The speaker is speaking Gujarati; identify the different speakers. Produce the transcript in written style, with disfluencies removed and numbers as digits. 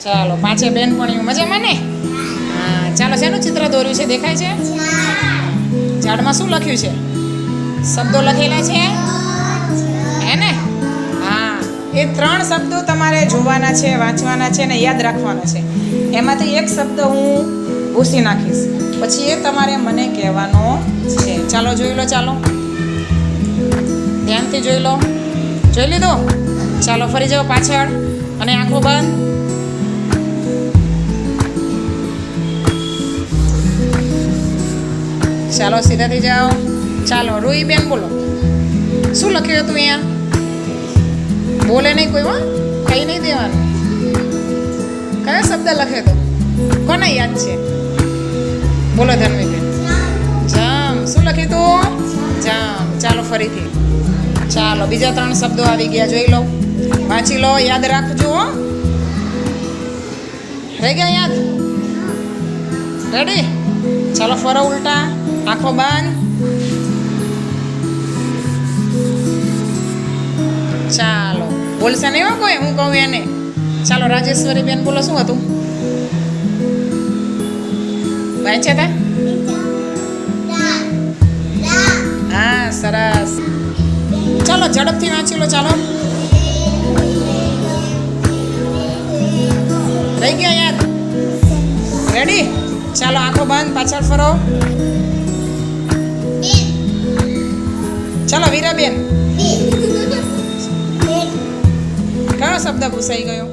Speaker 1: ચાલો પાંચે બેનપણીઓ મજામાં ને? હા ચાલો શેનું ચિત્ર દોર્યું છે દેખાય છે? ઝાડમાં શું લખ્યું છે? શબ્દો લખેલા છે હે ને? હા એ 3 શબ્દો તમારે જોવાના છે, વાંચવાના છે ને યાદ રાખવાના છે. એમાંથી એક શબ્દ હું ભૂસી નાખીશ, પછી એ તમારે મને કહેવાનો છે. ચાલો જોઈ લો, ચાલો ધ્યાનથી જોઈ લો. જોઈ લીધો? ચાલો ફરી જાઓ પાછળ અને આંખો બંધ. ચાલો સીધાથી જાઓ. ચાલો રૂહીબેન બોલો, શું લખ્યું હતું અહીંયા? બોલે નહીં કોઈ, હો કંઈ નહીં દેવાનું. કયો શબ્દ લખ્યો હતો? કોને યાદ છે? બોલો ધર્મીબેન. જામ. શું લખ્યું હતું? જામ. ચાલો ફરીથી. ચાલો બીજા 3 શબ્દો આવી ગયા, જોઈ લો, વાંચી લો, યાદ રાખજો. રહી ગયા યાદ? રેડી? ચાલો ફરો ઉલટા, આંખો બંધ. ચાલો બોલશે નહીં હો કોઈ, હું કહું એને. ચાલો રાજેશ્વરી બેન બોલો, શું હતું? વાંચ્યા હતા? હા સરસ. ચાલો ઝડપથી વાંચી લો. ચાલો રહી ગયા યાદ? રેડી? ચાલો આંખો બંધ, પાછળ ફરો. ચાલો વીરાબેન, કયો શબ્દ ભૂસાઈ ગયો?